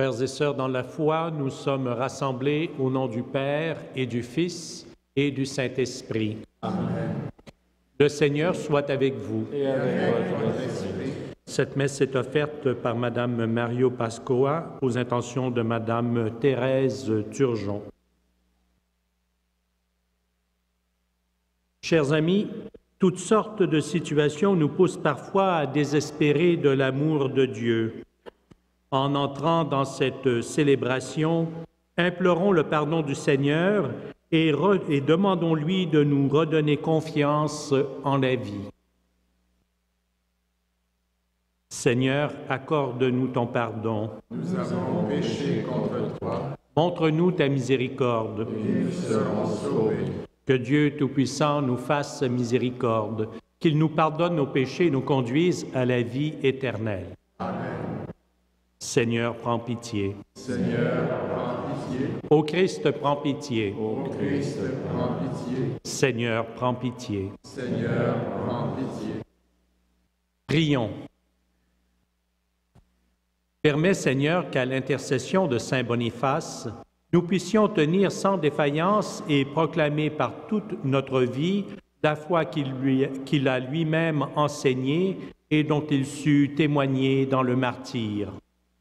Frères et sœurs dans la foi, nous sommes rassemblés au nom du Père et du Fils et du Saint-Esprit. Amen. Le Seigneur soit avec vous. Et avec votre esprit. Cette messe est offerte par Madame Mario Pascoa aux intentions de Madame Thérèse Turgeon. Chers amis, toutes sortes de situations nous poussent parfois à désespérer de l'amour de Dieu. En entrant dans cette célébration, implorons le pardon du Seigneur et demandons-lui de nous redonner confiance en la vie. Seigneur, accorde-nous ton pardon. Nous avons péché contre toi. Montre-nous ta miséricorde. Et nous serons sauvés. Que Dieu Tout-Puissant nous fasse miséricorde, qu'il nous pardonne nos péchés et nous conduise à la vie éternelle. Amen. Seigneur, prends pitié. Seigneur, prends pitié. Ô Christ, prends pitié. Ô Christ, prends pitié. Seigneur, prends pitié. Seigneur, prends pitié. Prions. Permets, Seigneur, qu'à l'intercession de Saint Boniface, nous puissions tenir sans défaillance et proclamer par toute notre vie la foi qu'il a lui-même enseignée et dont il sut témoigner dans le martyre.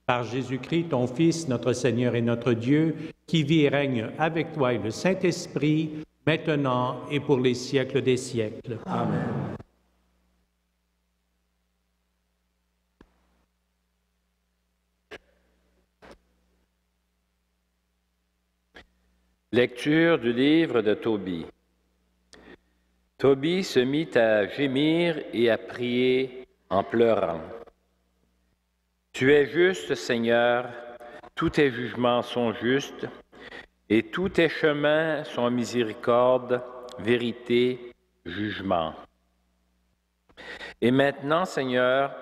Par Jésus-Christ, ton Fils, notre Seigneur et notre Dieu, qui vit et règne avec toi et le Saint-Esprit, maintenant et pour les siècles des siècles. Amen. Lecture du livre de Tobie. Tobie se mit à gémir et à prier en pleurant. Tu es juste, Seigneur, tous tes jugements sont justes, et tous tes chemins sont miséricorde, vérité, jugement. Et maintenant, Seigneur,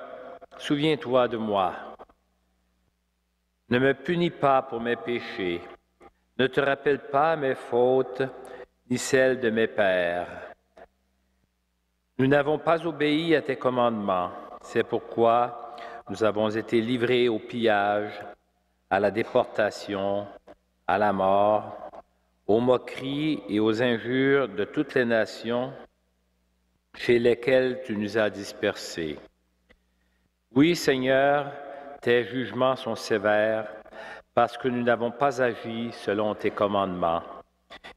souviens-toi de moi. Ne me punis pas pour mes péchés. Ne te rappelle pas mes fautes, ni celles de mes pères. Nous n'avons pas obéi à tes commandements. C'est pourquoi nous avons été livrés au pillage, à la déportation, à la mort, aux moqueries et aux injures de toutes les nations chez lesquelles tu nous as dispersés. Oui, Seigneur, tes jugements sont sévères, parce que nous n'avons pas agi selon tes commandements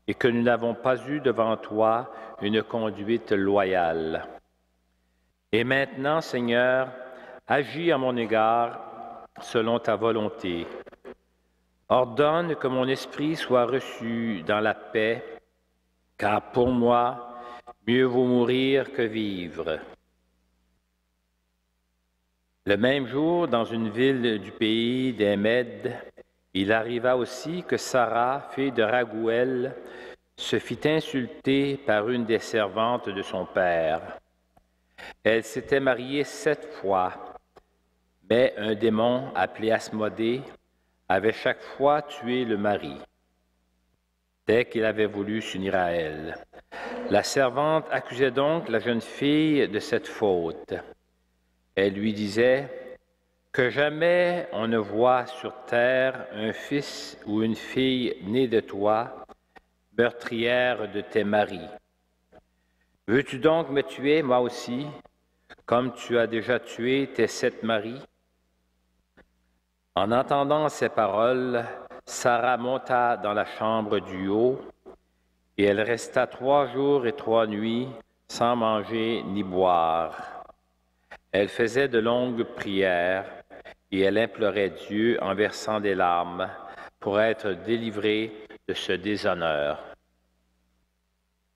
et que nous n'avons pas eu devant toi une conduite loyale. Et maintenant, Seigneur, agis à mon égard selon ta volonté. Ordonne que mon esprit soit reçu dans la paix, car pour moi, mieux vaut mourir que vivre. Le même jour, dans une ville du pays des Mèdes, il arriva aussi que Sarah, fille de Raguël, se fit insulter par une des servantes de son père. Elle s'était mariée 7 fois, mais un démon appelé Asmodée avait chaque fois tué le mari, dès qu'il avait voulu s'unir à elle. La servante accusait donc la jeune fille de cette faute. Elle lui disait: que jamais on ne voit sur terre un fils ou une fille née de toi, meurtrière de tes maris. Veux-tu donc me tuer, moi aussi, comme tu as déjà tué tes 7 maris? En entendant ces paroles, Sarah monta dans la chambre du haut, et elle resta 3 jours et 3 nuits sans manger ni boire. Elle faisait de longues prières, et elle implorait Dieu en versant des larmes pour être délivrée de ce déshonneur.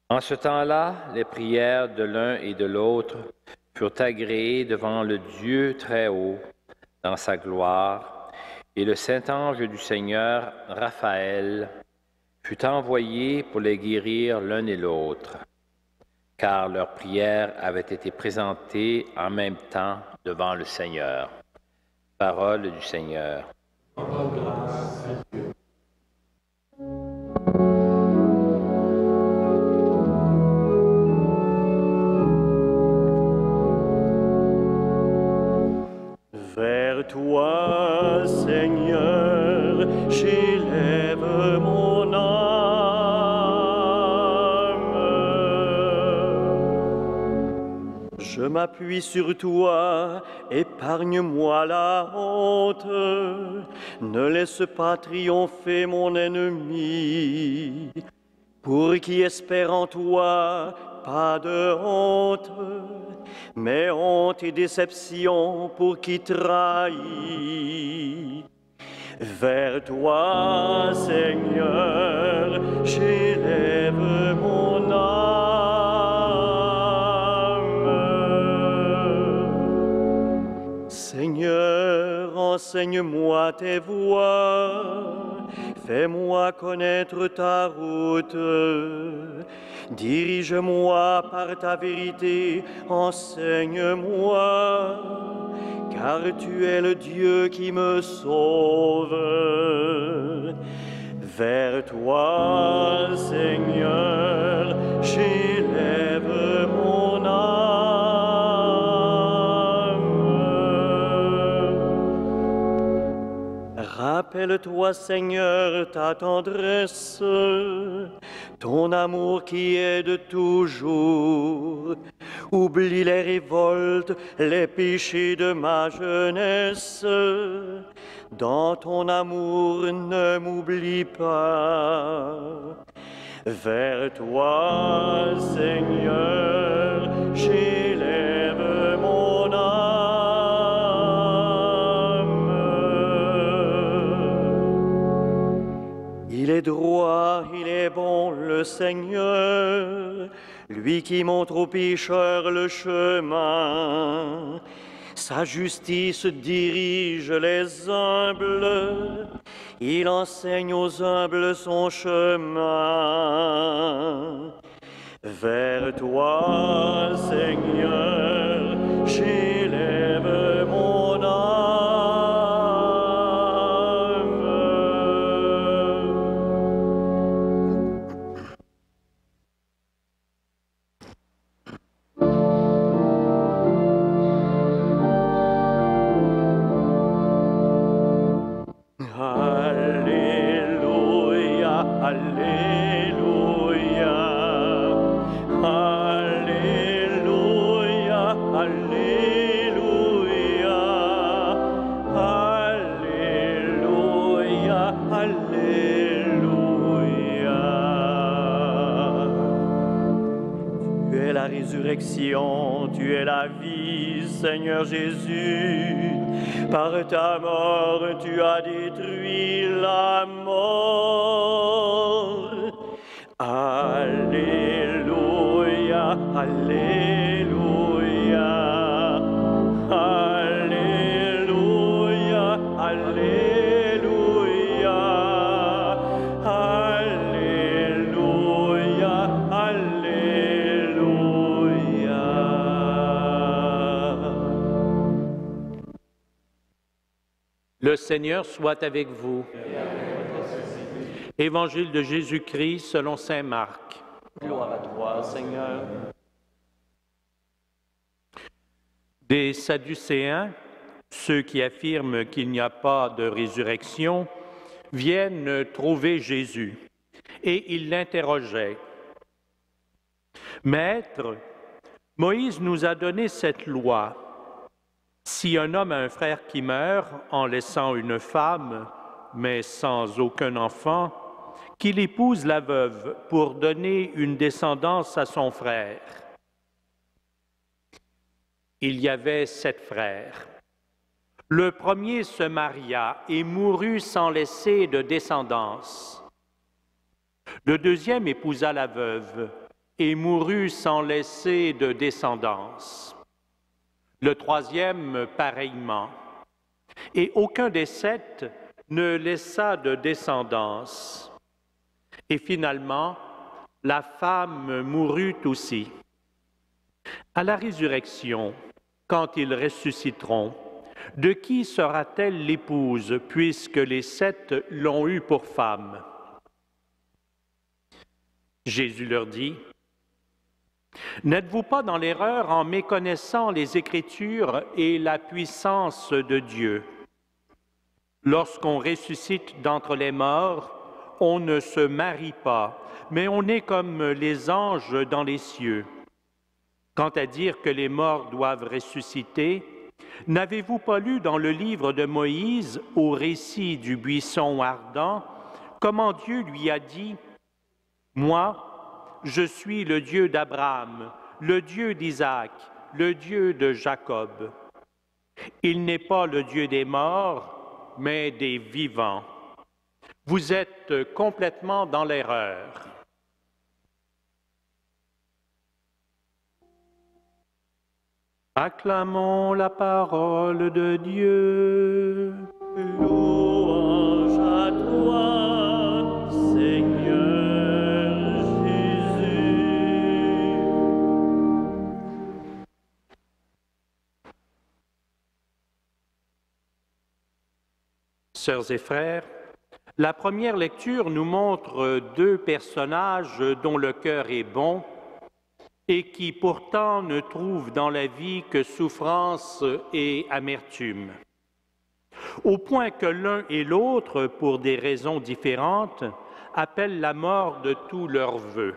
En ce temps-là, les prières de l'un et de l'autre furent agréées devant le Dieu très haut dans sa gloire, et le Saint-Ange du Seigneur, Raphaël, fut envoyé pour les guérir l'un et l'autre, car leurs prières avaient été présentées en même temps devant le Seigneur. Parole du Seigneur. Grâce à Dieu. Vers toi, Seigneur, j'élève mon âme. Je m'appuie sur toi, épargne-moi la honte. Ne laisse pas triompher mon ennemi. Pour qui espère en toi, pas de honte, mais honte et déception pour qui trahit. Vers toi, Seigneur, j'élève mon âme. Seigneur, enseigne-moi tes voies. Fais-moi connaître ta route, dirige-moi par ta vérité, enseigne-moi, car tu es le Dieu qui me sauve. Vers toi, Seigneur, j'élève mon âme. Rappelle-toi, Seigneur, ta tendresse, ton amour qui est de toujours. Oublie les révoltes, les péchés de ma jeunesse. Dans ton amour, ne m'oublie pas. Vers toi, Seigneur, j'élève mon âme. Il est droit, il est bon, le Seigneur, lui qui montre aux pécheurs le chemin. Sa justice dirige les humbles, il enseigne aux humbles son chemin. Vers toi, Seigneur, j'élève mon âme. Alléluia, Alléluia, Alléluia, Alléluia, Alléluia, Alléluia. Tu es la résurrection, tu es la vie, Seigneur Jésus. Par ta mort, tu as détruit la mort. Alléluia, Alléluia, Alléluia, Alléluia, Alléluia, Alléluia. Le Seigneur soit avec vous. Évangile de Jésus-Christ selon saint Marc. Gloire à toi, Seigneur. Des Sadducéens, ceux qui affirment qu'il n'y a pas de résurrection, viennent trouver Jésus et ils l'interrogeaient. « Maître, Moïse nous a donné cette loi. Si un homme a un frère qui meurt en laissant une femme, mais sans aucun enfant, qu'il épouse la veuve pour donner une descendance à son frère. Il y avait 7 frères. Le premier se maria et mourut sans laisser de descendance. Le deuxième épousa la veuve et mourut sans laisser de descendance. Le troisième pareillement. Et aucun des 7 ne laissa de descendance. Et finalement, la femme mourut aussi. À la résurrection, quand ils ressusciteront, de qui sera-t-elle l'épouse, puisque les 7 l'ont eue pour femme? Jésus leur dit, N'êtes-vous pas dans l'erreur en méconnaissant les Écritures et la puissance de Dieu? Lorsqu'on ressuscite d'entre les morts, on ne se marie pas, mais on est comme les anges dans les cieux. Quant à dire que les morts doivent ressusciter, n'avez-vous pas lu dans le livre de Moïse, au récit du buisson ardent, comment Dieu lui a dit « Moi, je suis le Dieu d'Abraham, le Dieu d'Isaac, le Dieu de Jacob. » Il n'est pas le Dieu des morts, mais des vivants. Vous êtes complètement dans l'erreur. Acclamons la parole de Dieu. Louange à toi, Seigneur Jésus. Sœurs et frères, la première lecture nous montre deux personnages dont le cœur est bon et qui pourtant ne trouvent dans la vie que souffrance et amertume. Au point que l'un et l'autre, pour des raisons différentes, appellent la mort de tous leurs vœux.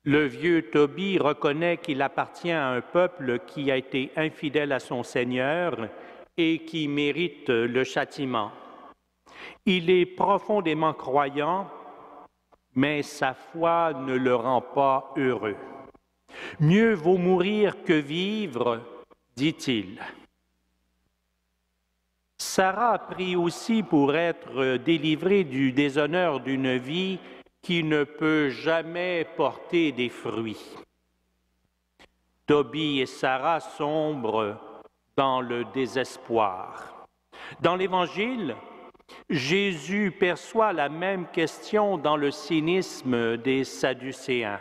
Le vieux Tobie reconnaît qu'il appartient à un peuple qui a été infidèle à son Seigneur et qui mérite le châtiment. Il est profondément croyant, mais sa foi ne le rend pas heureux. « Mieux vaut mourir que vivre », dit-il. Sarah prie aussi pour être délivrée du déshonneur d'une vie qui ne peut jamais porter des fruits. Tobie et Sarah sombrent dans le désespoir. Dans l'Évangile, Jésus perçoit la même question dans le cynisme des Sadducéens.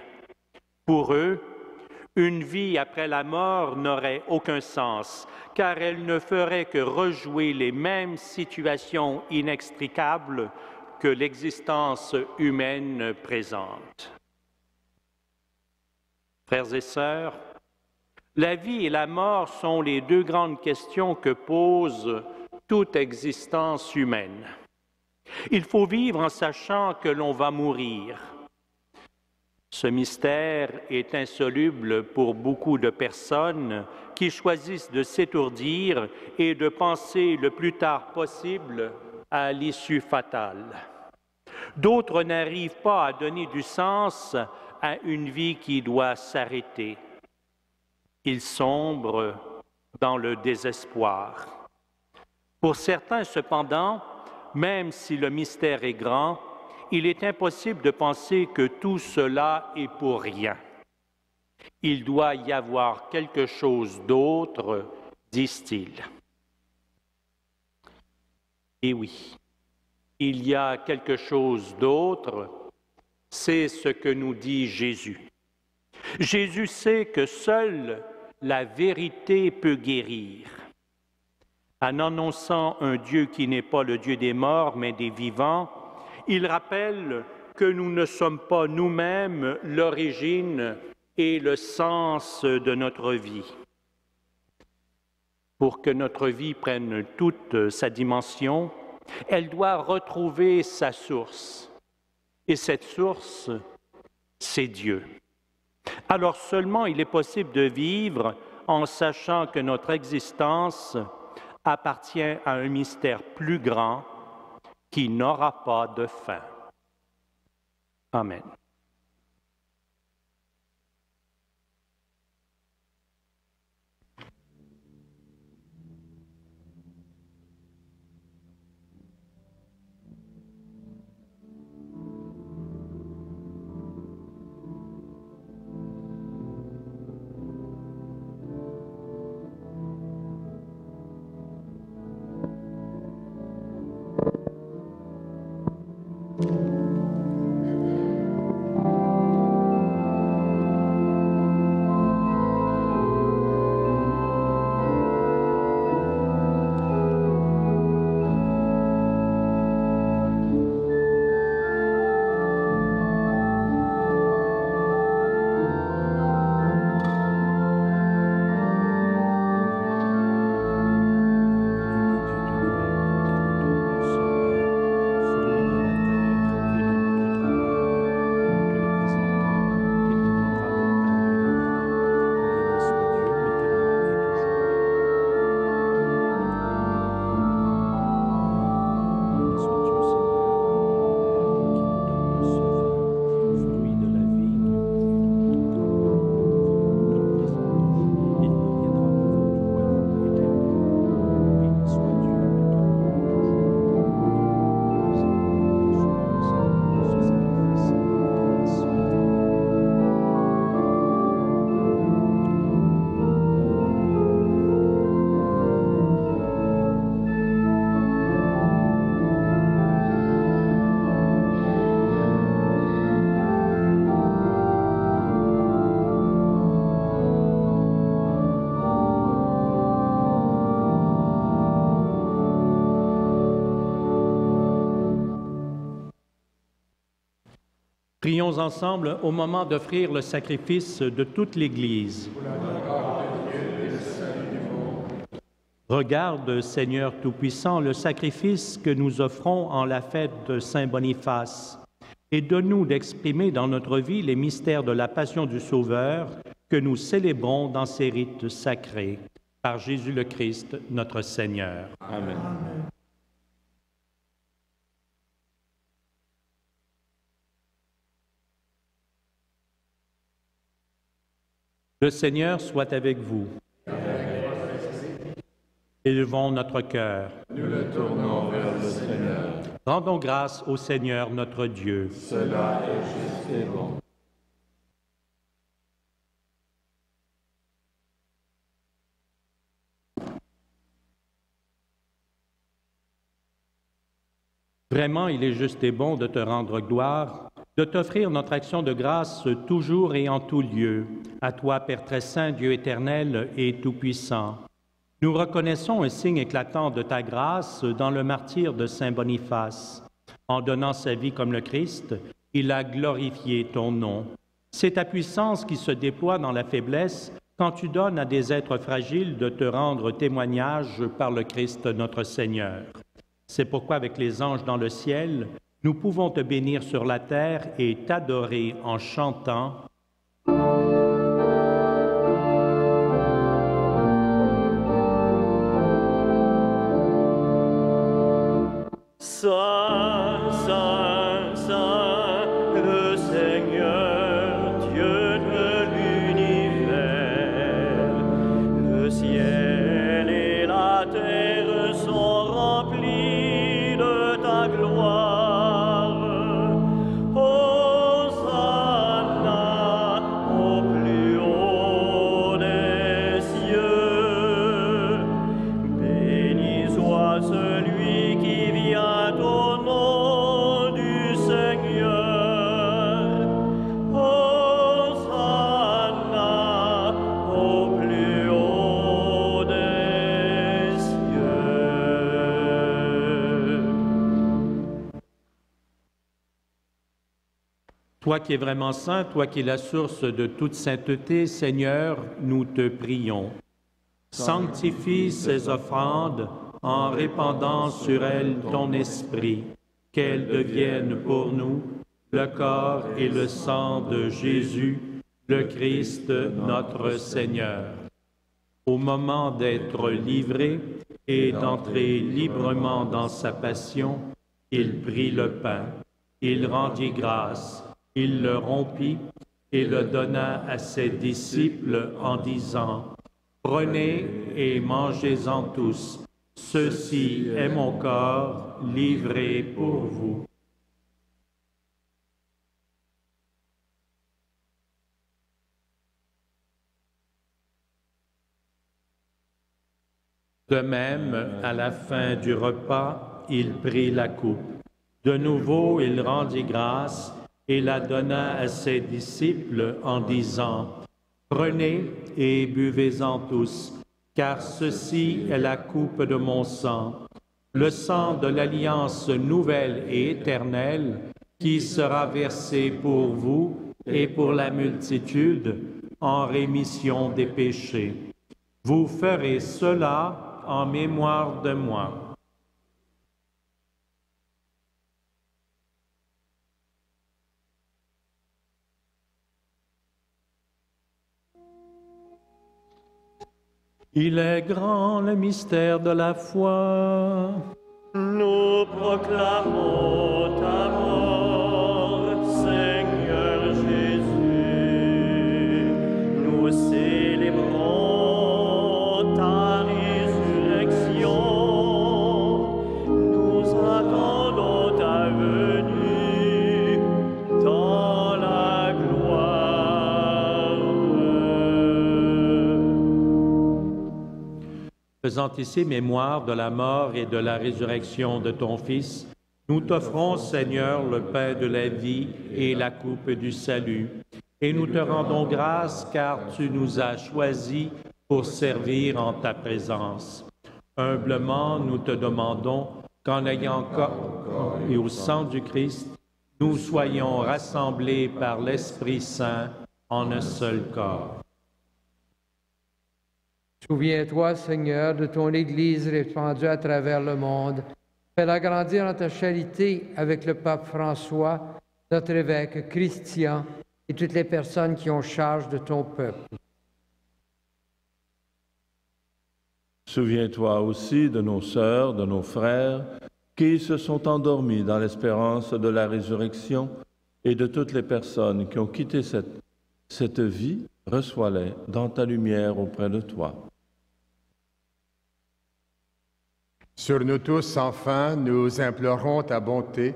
Pour eux, une vie après la mort n'aurait aucun sens, car elle ne ferait que rejouer les mêmes situations inextricables que l'existence humaine présente. Frères et sœurs, la vie et la mort sont les deux grandes questions que pose toute existence humaine. Il faut vivre en sachant que l'on va mourir. Ce mystère est insoluble pour beaucoup de personnes qui choisissent de s'étourdir et de penser le plus tard possible à l'issue fatale. D'autres n'arrivent pas à donner du sens à une vie qui doit s'arrêter. Ils sombrent dans le désespoir. Pour certains, cependant, même si le mystère est grand, il est impossible de penser que tout cela est pour rien. Il doit y avoir quelque chose d'autre, disent-ils. Et oui, il y a quelque chose d'autre, c'est ce que nous dit Jésus. Jésus sait que seule la vérité peut guérir. En annonçant un Dieu qui n'est pas le Dieu des morts, mais des vivants, il rappelle que nous ne sommes pas nous-mêmes l'origine et le sens de notre vie. Pour que notre vie prenne toute sa dimension, elle doit retrouver sa source. Et cette source, c'est Dieu. Alors seulement il est possible de vivre en sachant que notre existence appartient à un mystère plus grand qui n'aura pas de fin. Amen. Prions ensemble au moment d'offrir le sacrifice de toute l'Église. Regarde, Seigneur Tout-Puissant, le sacrifice que nous offrons en la fête de Saint Boniface et donne-nous d'exprimer dans notre vie les mystères de la Passion du Sauveur que nous célébrons dans ces rites sacrés. Par Jésus le Christ, notre Seigneur. Amen. Le Seigneur soit avec vous. Élevons notre cœur. Nous le tournons vers le Seigneur. Rendons grâce au Seigneur notre Dieu. Cela est juste et bon. Vraiment, il est juste et bon de te rendre gloire, de t'offrir notre action de grâce toujours et en tout lieu. À toi, Père très saint, Dieu éternel et tout-puissant. Nous reconnaissons un signe éclatant de ta grâce dans le martyre de Saint Boniface. En donnant sa vie comme le Christ, il a glorifié ton nom. C'est ta puissance qui se déploie dans la faiblesse quand tu donnes à des êtres fragiles de te rendre témoignage par le Christ notre Seigneur. C'est pourquoi avec les anges dans le ciel, nous pouvons te bénir sur la terre et t'adorer en chantant. Saint, Saint, Saint, le Seigneur, Dieu de l'univers. Le ciel et la terre sont remplis de ta gloire. Hosanna au plus haut des cieux. Béni soit celui qui vient au nom du Seigneur. Hosanna au plus haut des cieux. Toi qui es vraiment saint, toi qui es la source de toute sainteté, Seigneur, nous te prions. Sanctifie ces offrandes en répandant sur elles ton esprit, qu'elles deviennent pour nous le corps et le sang de Jésus, le Christ notre Seigneur. Au moment d'être livré et d'entrer librement dans sa passion, il prit le pain, il rendit grâce, il le rompit et le donna à ses disciples en disant, « Prenez et mangez-en tous. Ceci est mon corps livré pour vous. » De même, à la fin du repas, il prit la coupe. De nouveau, il rendit grâce et la donna à ses disciples en disant, « Prenez et buvez-en tous, car ceci est la coupe de mon sang, le sang de l'alliance nouvelle et éternelle qui sera versé pour vous et pour la multitude en rémission des péchés. Vous ferez cela en mémoire de moi. » Il est grand le mystère de la foi. Nous proclamons ta mort, Seigneur Jésus. Nous célébrons ta résurrection. Nous attendons ta venue dans la gloire. Faisant ici mémoire de la mort et de la résurrection de ton Fils, nous t'offrons, Seigneur, le pain de la vie et la coupe du salut. Et nous te rendons grâce car tu nous as choisis pour servir en ta présence. Humblement, nous te demandons qu'en ayant corps et au sang du Christ, nous soyons rassemblés par l'Esprit Saint en un seul corps. Souviens-toi, Seigneur, de ton Église répandue à travers le monde. Fais-la grandir en ta charité avec le pape François, notre évêque Christian et toutes les personnes qui ont charge de ton peuple. Souviens-toi aussi de nos sœurs, de nos frères, qui se sont endormis dans l'espérance de la résurrection, et de toutes les personnes qui ont quitté cette vie, reçois-les dans ta lumière auprès de toi. Sur nous tous, enfin, nous implorons ta bonté.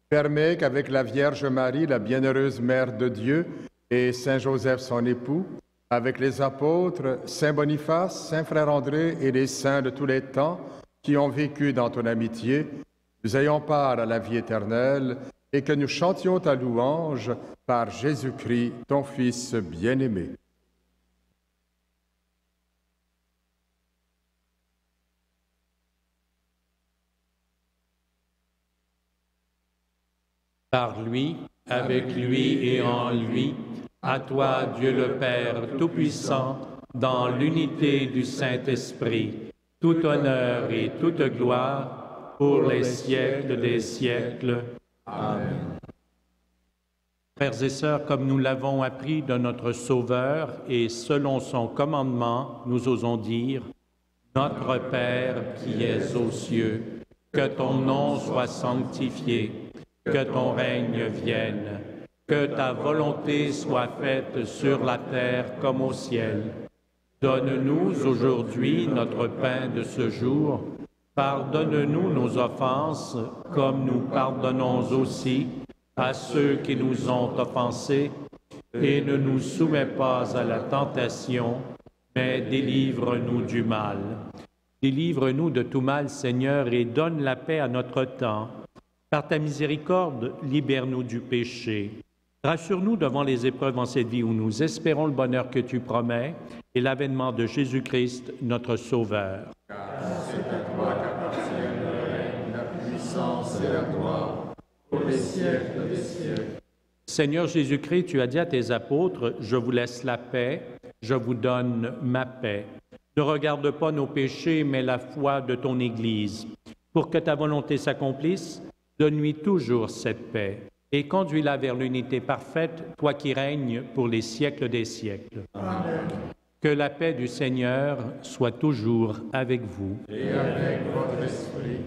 Permets qu'avec la Vierge Marie, la bienheureuse Mère de Dieu, et Saint Joseph, son époux, avec les apôtres, Saint Boniface, Saint Frère André et les saints de tous les temps qui ont vécu dans ton amitié, nous ayons part à la vie éternelle et que nous chantions ta louange par Jésus-Christ, ton Fils bien-aimé. Par lui, avec lui et en lui, à toi, Dieu le Père Tout-Puissant, dans l'unité du Saint-Esprit, tout honneur et toute gloire pour les siècles des siècles. Amen. Frères et sœurs, comme nous l'avons appris de notre Sauveur et selon son commandement, nous osons dire, Notre Père qui es aux cieux, que ton nom soit sanctifié, que ton règne vienne, que ta volonté soit faite sur la terre comme au ciel. Donne-nous aujourd'hui notre pain de ce jour. Pardonne-nous nos offenses, comme nous pardonnons aussi à ceux qui nous ont offensés. Et ne nous soumets pas à la tentation, mais délivre-nous du mal. Délivre-nous de tout mal, Seigneur, et donne la paix à notre temps. Par ta miséricorde, libère-nous du péché. Rassure-nous devant les épreuves en cette vie où nous espérons le bonheur que tu promets et l'avènement de Jésus-Christ, notre Sauveur. Car c'est à toi qu'appartiennent le règne, la puissance et la gloire, pour les siècles des siècles. Seigneur Jésus-Christ, tu as dit à tes apôtres, « Je vous laisse la paix, je vous donne ma paix. Ne regarde pas nos péchés, mais la foi de ton Église. Pour que ta volonté s'accomplisse, donne-lui toujours cette paix et conduis-la vers l'unité parfaite, toi qui règnes pour les siècles des siècles. Amen. Que la paix du Seigneur soit toujours avec vous. Et avec votre esprit.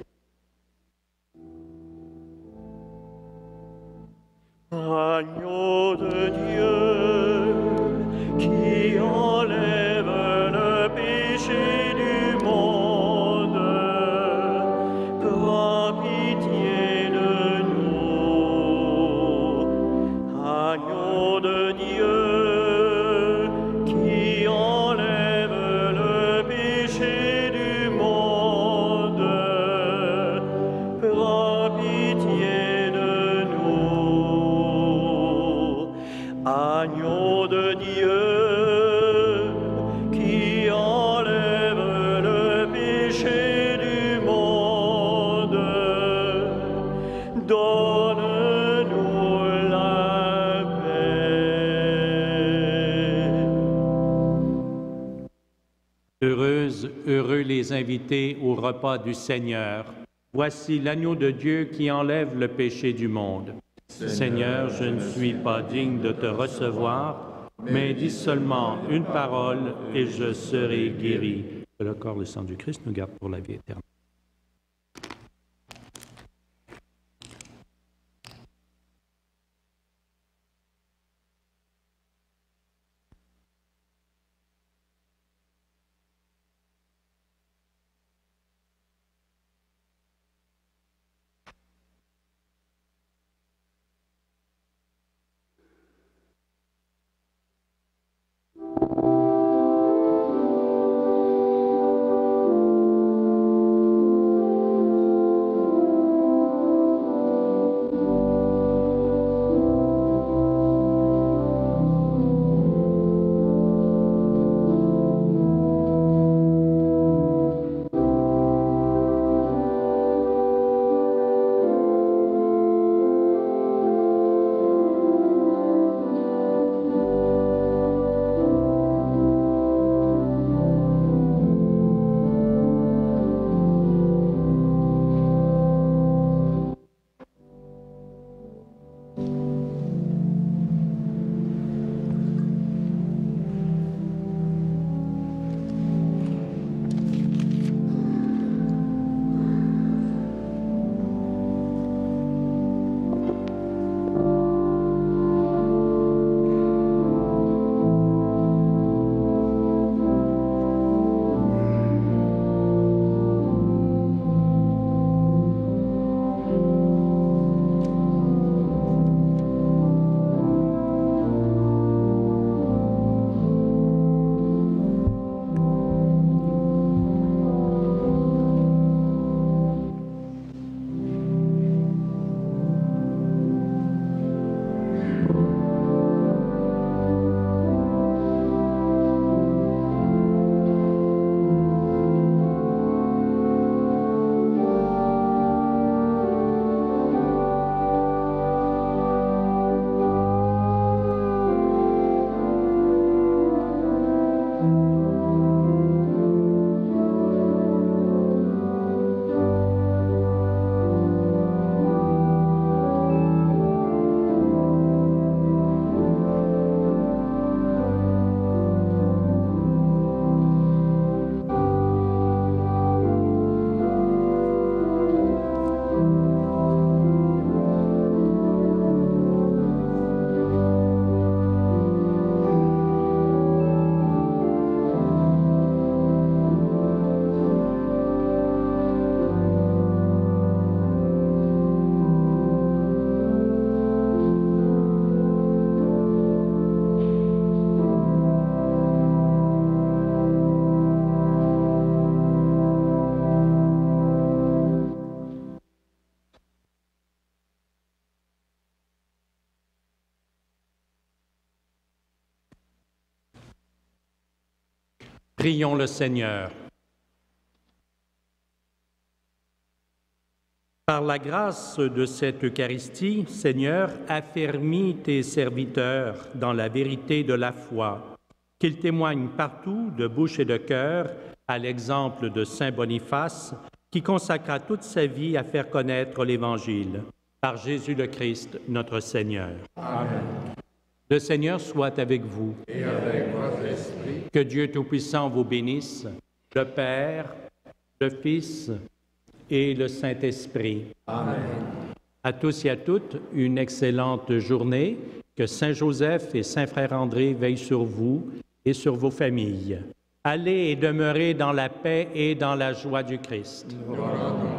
Agneau de Dieu, qui enlève le péché du monde, prends pitié de nous. Agneau de Dieu, qui enlève le péché du monde, prends pitié de nous. Agneau de Dieu, qui enlève le péché du monde, donne-nous la paix. Heureux les invités au repas du Seigneur. Voici l'agneau de Dieu qui enlève le péché du monde. Seigneur, je ne suis pas digne de te recevoir, mais dis seulement une parole et je serai guéri. Que le corps et le sang du Christ nous garde pour la vie éternelle. Prions le Seigneur. Par la grâce de cette Eucharistie, Seigneur, affermis tes serviteurs dans la vérité de la foi, qu'ils témoignent partout, de bouche et de cœur, à l'exemple de Saint Boniface, qui consacra toute sa vie à faire connaître l'Évangile. Par Jésus le Christ, notre Seigneur. Amen. Le Seigneur soit avec vous. Et avec votre esprit. Que Dieu Tout-Puissant vous bénisse, le Père, le Fils et le Saint-Esprit. Amen. À tous et à toutes, une excellente journée. Que Saint Joseph et Saint Frère André veillent sur vous et sur vos familles. Allez et demeurez dans la paix et dans la joie du Christ. Nous rendons